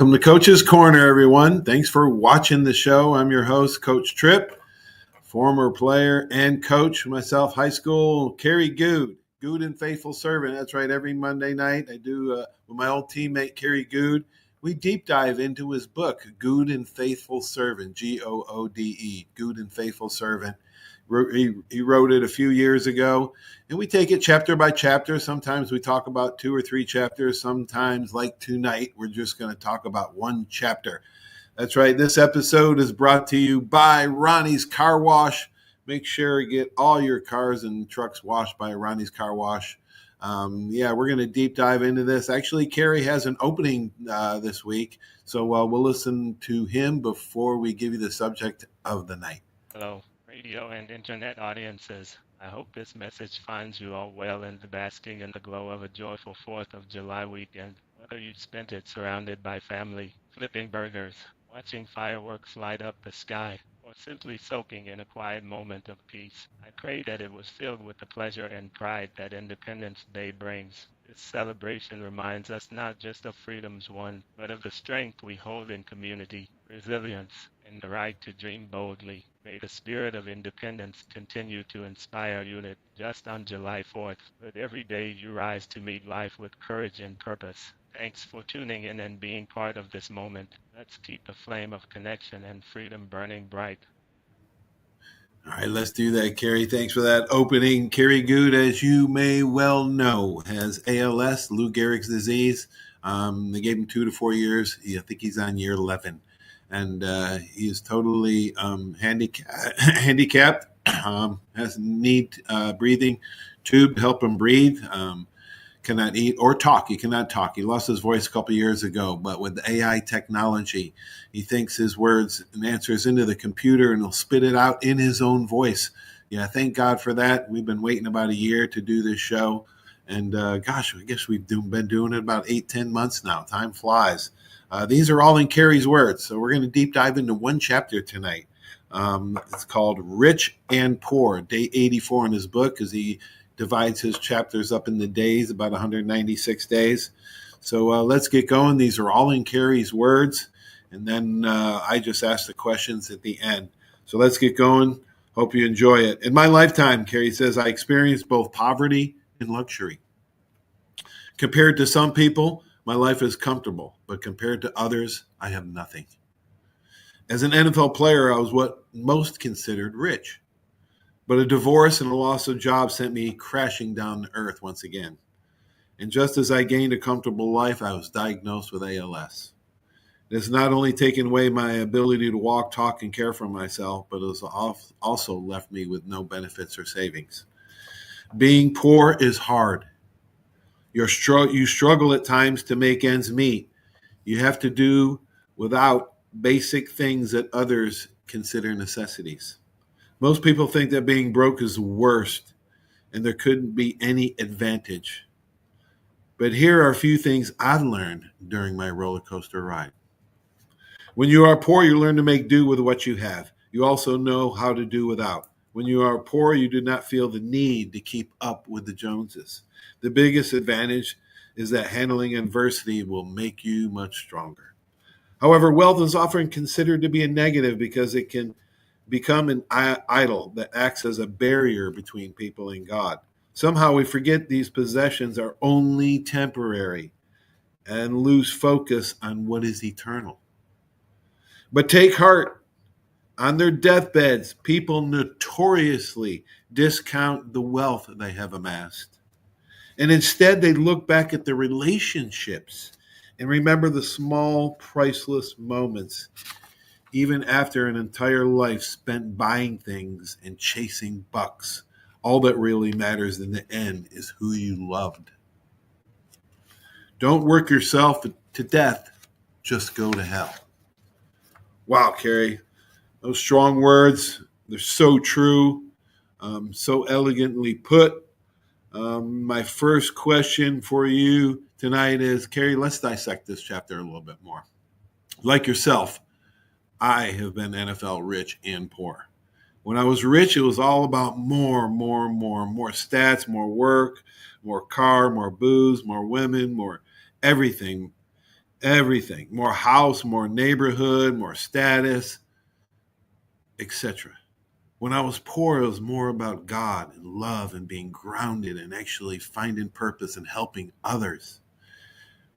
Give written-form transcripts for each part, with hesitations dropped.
Welcome to Coach's Corner, everyone. Thanks for watching the show. I'm your host, Coach Tripp, former player and coach myself, high school, Kerry Goode and Faithful Servant. That's right, every Monday night I do with my old teammate, Kerry Goode. We deep dive into his book, Goode and Faithful Servant, Goode, Goode and Faithful Servant. He wrote it a few years ago, and we take it chapter by chapter. Sometimes we talk about 2 or 3 chapters. Sometimes, like tonight, we're just going to talk about one chapter. That's right. This episode is brought to you by Ronnie's Car Wash. Make sure to get all your cars and trucks washed by Ronnie's Car Wash. We're going to deep dive into this. Actually, Kerry has an opening this week, so we'll listen to him before we give you the subject of the night. Hello, radio and internet audiences. I hope this message finds you all well and basking in the glow of a joyful 4th of July weekend. Whether you spent it surrounded by family, flipping burgers, watching fireworks light up the sky, or simply soaking in a quiet moment of peace, I pray that it was filled with the pleasure and pride that Independence Day brings. This celebration reminds us not just of freedoms won, but of the strength we hold in community, resilience, and the right to dream boldly. May the spirit of independence continue to inspire you not just on July 4th, but every day you rise to meet life with courage and purpose. Thanks for tuning in and being part of this moment. Let's keep the flame of connection and freedom burning bright. All right, let's do that, Kerry. Thanks for that opening. Kerry Goode, as you may well know, has ALS, Lou Gehrig's disease. They gave him 2 to 4 years. I think he's on year 11. And he is totally handicapped, has need breathing tube to help him breathe, cannot eat or talk. He cannot talk. He lost his voice a couple years ago, but with AI technology, he thinks his words and answers into the computer and he'll spit it out in his own voice. Yeah, thank God for that. We've been waiting about a year to do this show. And I guess we've been doing it about 8-10 months now. Time flies. These are all in Kerry's words. So we're going to deep dive into one chapter tonight. It's called Rich and Poor, day 84 in his book, because he divides his chapters up in the days, about 196 days. So let's get going. These are all in Kerry's words. And then I just ask the questions at the end. So let's get going. Hope you enjoy it. In my lifetime, Kerry says, I experienced both poverty and luxury. Compared to some people, my life is comfortable, but compared to others, I have nothing. As an NFL player, I was what most considered rich. But a divorce and a loss of job sent me crashing down to earth once again. And just as I gained a comfortable life, I was diagnosed with ALS. It has not only taken away my ability to walk, talk, and care for myself, but it has also left me with no benefits or savings. Being poor is hard. You struggle at times to make ends meet. You have to do without basic things that others consider necessities. Most people think that being broke is the worst and there couldn't be any advantage. But here are a few things I've learned during my roller coaster ride. When you are poor, you learn to make do with what you have. You also know how to do without. When you are poor, you do not feel the need to keep up with the Joneses. The biggest advantage is that handling adversity will make you much stronger. However, wealth is often considered to be a negative because it can become an idol that acts as a barrier between people and God. Somehow we forget these possessions are only temporary and lose focus on what is eternal. But take heart. On their deathbeds, people notoriously discount the wealth they have amassed. And instead, they look back at their relationships and remember the small, priceless moments, even after an entire life spent buying things and chasing bucks. All that really matters in the end is who you loved. Don't work yourself to death, just go to hell. Wow, Kerry. Those strong words, they're so true, so elegantly put. My first question for you tonight is, Kerry, let's dissect this chapter a little bit more. Like yourself, I have been NFL rich and poor. When I was rich, it was all about more stats, more work, more car, more booze, more women, more everything. Everything. More house, more neighborhood, more status, etc. When I was poor, it was more about God and love and being grounded and actually finding purpose and helping others.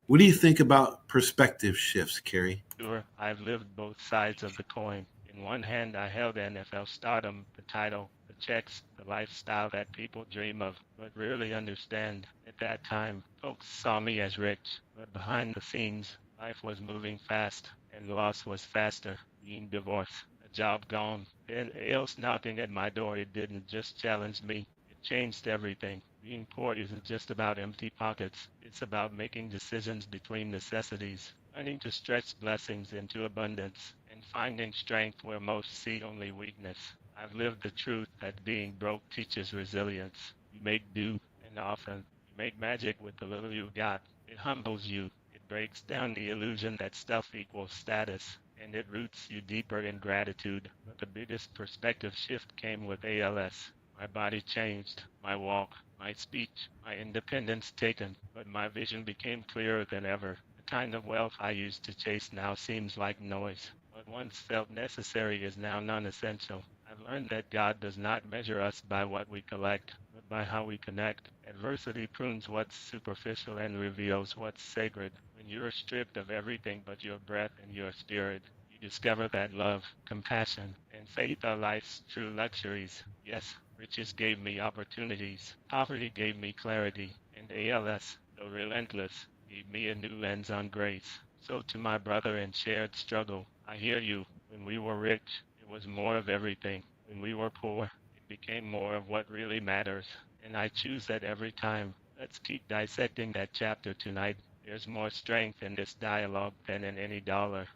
What do you think about perspective shifts, Kerry? Sure, I've lived both sides of the coin. In one hand, I held NFL stardom, the title, the checks, the lifestyle that people dream of, but rarely understand. At that time, folks saw me as rich, but behind the scenes, life was moving fast, and loss was faster. Being divorced, a job gone, and else knocking at my door. It didn't just challenge me, it changed everything. Being poor isn't just about empty pockets. It's about making decisions between necessities, learning to stretch blessings into abundance, and finding strength where most see only weakness. I've lived the truth that being broke teaches resilience. You make do, and often you make magic with the little you got. It humbles you. It breaks down the illusion that stuff equals status, and it roots you deeper in gratitude. But the biggest perspective shift came with ALS. My body changed, my walk, my speech, my independence taken, but my vision became clearer than ever. The kind of wealth I used to chase now seems like noise. What once felt necessary is now non-essential. I've learned that God does not measure us by what we collect, but by how we connect. Adversity prunes what's superficial and reveals what's sacred. When you're stripped of everything but your breath and your spirit, you discover that love, compassion, and faith are life's true luxuries. Yes, riches gave me opportunities, poverty gave me clarity, and ALS, though relentless, gave me a new lens on grace. So to my brother in shared struggle, I hear you. When we were rich, it was more of everything. When we were poor, it became more of what really matters. And I choose that every time. Let's keep dissecting that chapter tonight. There's more strength in this dialogue than in any dollar.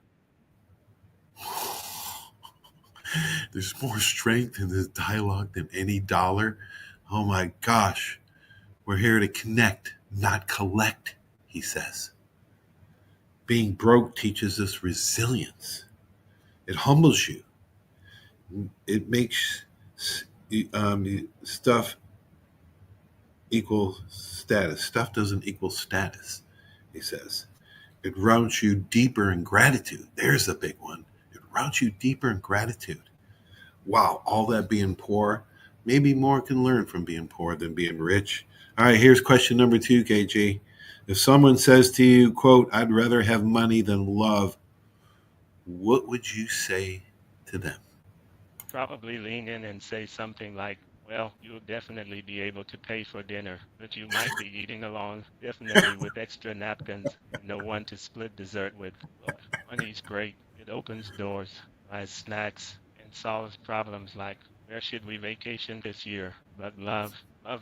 There's more strength in this dialogue than any dollar. Oh my gosh. We're here to connect, not collect, he says. Being broke teaches us resilience. It humbles you. It makes stuff equal status. Stuff doesn't equal status, he says. It routes you deeper in gratitude. There's a big one. It routes you deeper in gratitude. Wow, all that being poor, maybe more can learn from being poor than being rich. All right, here's question number 2, KG. If someone says to you, quote, I'd rather have money than love, what would you say to them? Probably lean in and say something like, well, you'll definitely be able to pay for dinner, but you might be eating alone, definitely with extra napkins and no one to split dessert with. Look, money's great. It opens doors, buys snacks, and solves problems like, where should we vacation this year? But love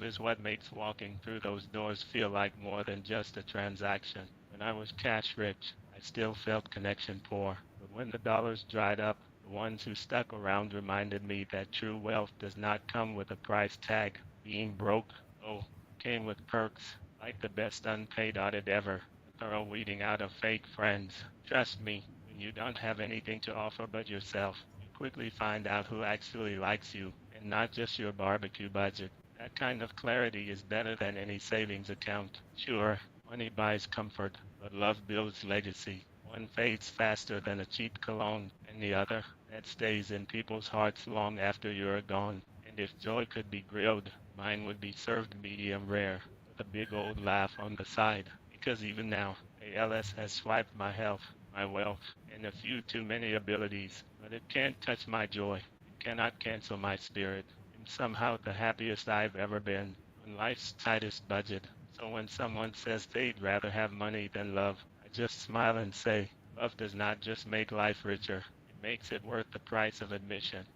is what makes walking through those doors feel like more than just a transaction. When I was cash rich, I still felt connection poor. But when the dollars dried up, the ones who stuck around reminded me that true wealth does not come with a price tag. Being broke, oh, came with perks, like the best unpaid audit ever, a thorough weeding out of fake friends. Trust me, when you don't have anything to offer but yourself, you quickly find out who actually likes you, and not just your barbecue budget. That kind of clarity is better than any savings account. Sure, money buys comfort, but love builds legacy. One fades faster than a cheap cologne, and the other, that stays in people's hearts long after you're gone. And if joy could be grilled, mine would be served medium rare, with a big old laugh on the side. Because even now, ALS has swiped my health, my wealth, and a few too many abilities, but it can't touch my joy. It cannot cancel my spirit. I'm somehow the happiest I've ever been, on life's tightest budget. So when someone says they'd rather have money than love, I just smile and say, love does not just make life richer, it makes it worth the price of admission.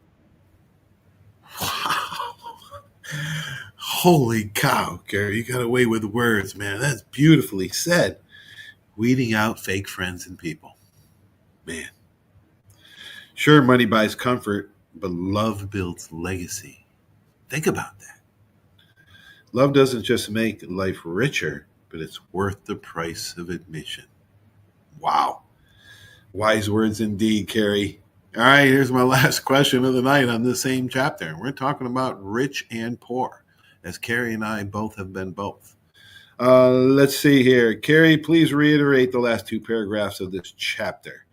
Holy cow, Gary, you got away with words, man. That's beautifully said. Weeding out fake friends and people. Man. Sure, money buys comfort, but love builds legacy. Think about that. Love doesn't just make life richer, but it's worth the price of admission. Wow. Wise words indeed, Kerry. All right, here's my last question of the night on this same chapter. We're talking about rich and poor, as Kerry and I both have been both. Let's see here. Kerry, please reiterate the last two paragraphs of this chapter.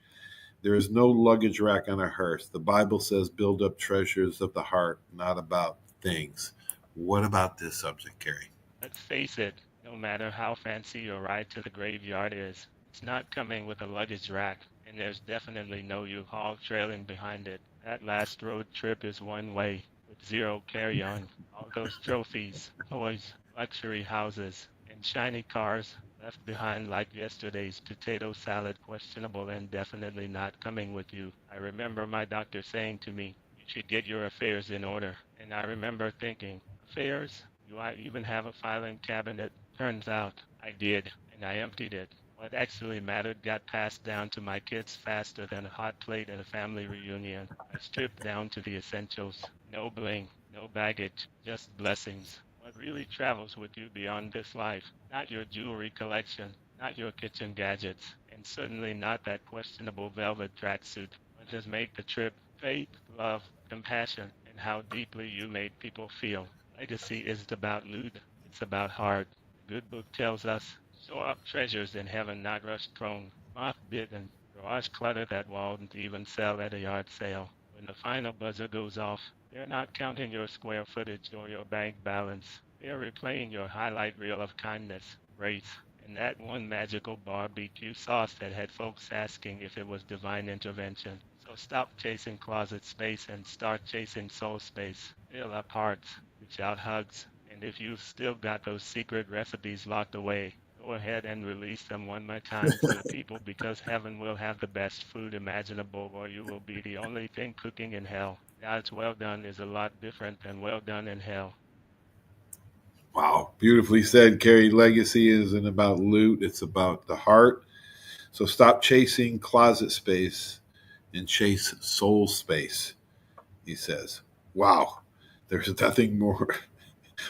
There is no luggage rack on a hearse. The Bible says build up treasures of the heart, not about things. What about this subject, Kerry? Let's face it, no matter how fancy your ride to the graveyard is, it's not coming with a luggage rack, and there's definitely no U-Haul trailing behind it. That last road trip is one way, with zero carry-on. All those trophies, toys, luxury houses, and shiny cars left behind like yesterday's potato salad, questionable and definitely not coming with you. I remember my doctor saying to me, you should get your affairs in order. And I remember thinking, affairs? Do I even have a filing cabinet? Turns out I did, and I emptied it. What actually mattered got passed down to my kids faster than a hot plate at a family reunion. I stripped down to the essentials. No bling, no baggage, just blessings. What really travels with you beyond this life? Not your jewelry collection, not your kitchen gadgets, and certainly not that questionable velvet tracksuit. What does make the trip? Faith, love, compassion, and how deeply you made people feel. Legacy isn't about loot, it's about heart. The good book tells us, store up treasures in heaven, not rust prone, moth bitten, garage clutter that won't even sell at a yard sale. When the final buzzer goes off, they're not counting your square footage or your bank balance. They're replaying your highlight reel of kindness, grace, and that one magical barbecue sauce that had folks asking if it was divine intervention. So stop chasing closet space and start chasing soul space. Fill up hearts, reach out hugs, and if you've still got those secret recipes locked away, go ahead and release them one more time to the people, because heaven will have the best food imaginable, or you will be the only thing cooking in hell. God's well done is a lot different than well done in hell. Wow, beautifully said, Kerry. Legacy isn't about loot, it's about the heart. So stop chasing closet space and chase soul space, he says. Wow, there's nothing more.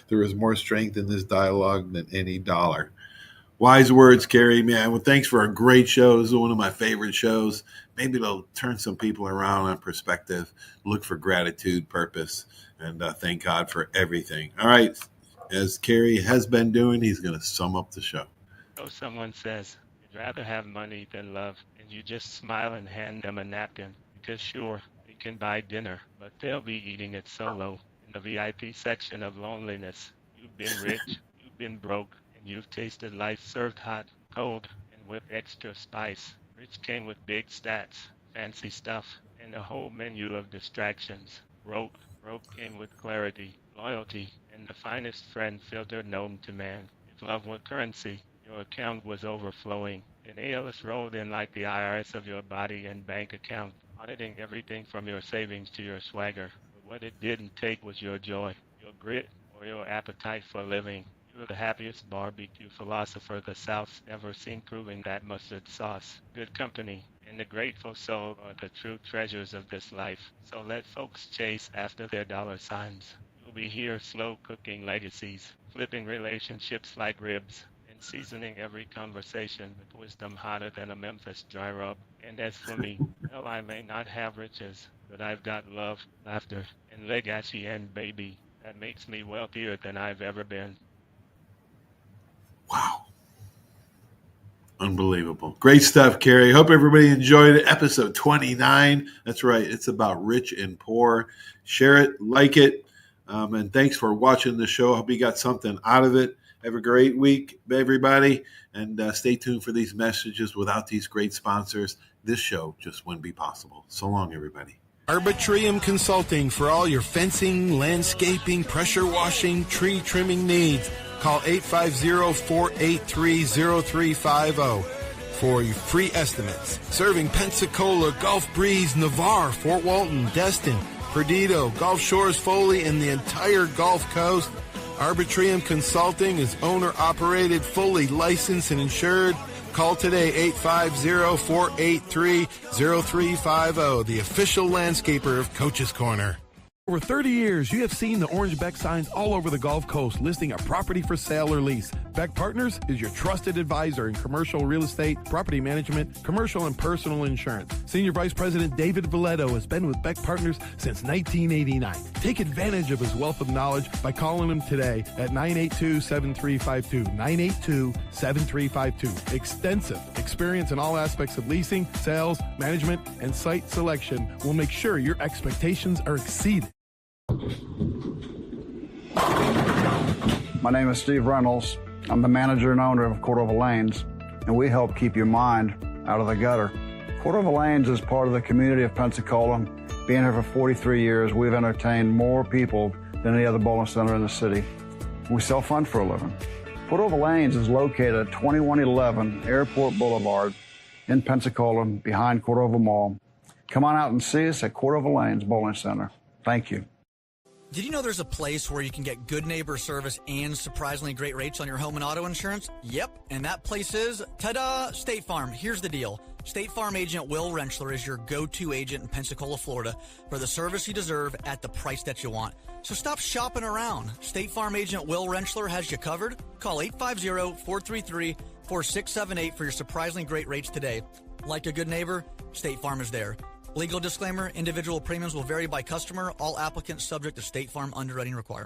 There is more strength in this dialogue than any dollar. Wise words, Kerry. Man, well, thanks for a great show. This is one of my favorite shows. Maybe it'll turn some people around on perspective, look for gratitude, purpose, and thank God for everything. All right, as Kerry has been doing, he's going to sum up the show. So someone says, you'd rather have money than love, and you just smile and hand them a napkin, because sure, they can buy dinner, but they'll be eating it solo in the VIP section of loneliness. You've been rich, you've been broke, and you've tasted life served hot, cold, and with extra spice. Rich came with big stats, fancy stuff, and a whole menu of distractions. Broke came with clarity, loyalty, and the finest friend filtered known to man. If love were currency, your account was overflowing. An ALS rolled in like the IRS of your body and bank account, auditing everything from your savings to your swagger. But what it didn't take was your joy, your grit, or your appetite for living. You were the happiest barbecue philosopher the South's ever seen, proving that mustard sauce, good company, and the grateful soul are the true treasures of this life. So let folks chase after their dollar signs. You'll be here slow cooking legacies, flipping relationships like ribs, and seasoning every conversation with wisdom hotter than a Memphis dry rub. And as for me, well, I may not have riches, but I've got love, laughter, and legacy and baby. That makes me wealthier than I've ever been. Wow. Unbelievable. Great stuff, Kerry. Hope everybody enjoyed it. Episode 29. That's right. It's about rich and poor. Share it, like it, and thanks for watching the show. Hope you got something out of it. Have a great week, everybody, and stay tuned for these messages. Without these great sponsors, this show just wouldn't be possible. So long, everybody. Arbitrium Consulting for all your fencing, landscaping, pressure washing, tree trimming needs. Call 850-483-0350 for your free estimates. Serving Pensacola, Gulf Breeze, Navarre, Fort Walton, Destin, Perdido, Gulf Shores, Foley, and the entire Gulf Coast. Arbitrium Consulting is owner-operated, fully licensed and insured. Call today, 850-483-0350, the official landscaper of Coach's Corner. For 30 years, you have seen the Orange Beck signs all over the Gulf Coast listing a property for sale or lease. Beck Partners is your trusted advisor in commercial real estate, property management, commercial and personal insurance. Senior Vice President David Valletto has been with Beck Partners since 1989. Take advantage of his wealth of knowledge by calling him today at 982-7352. 982-7352. Extensive experience in all aspects of leasing, sales, management, and site selection will make sure your expectations are exceeded. My name is Steve Reynolds. I'm the manager and owner of Cordova Lanes, and we help keep your mind out of the gutter. Cordova Lanes is part of the community of Pensacola. Being here for 43 years, we've entertained more people than any other bowling center in the city. We sell fun for a living. Cordova Lanes is located at 2111 Airport Boulevard in Pensacola, behind Cordova Mall. Come on out and see us at Cordova Lanes Bowling Center. Thank you. Did you know there's a place where you can get good neighbor service and surprisingly great rates on your home and auto insurance? Yep, and that place is, ta-da, State Farm. Here's the deal. State Farm agent Will Rentschler is your go-to agent in Pensacola, Florida for the service you deserve at the price that you want. So stop shopping around. State Farm agent Will Rentschler has you covered. Call 850-433-4678 for your surprisingly great rates today. Like a good neighbor, State Farm is there. Legal disclaimer, individual premiums will vary by customer. All applicants subject to State Farm underwriting requirements.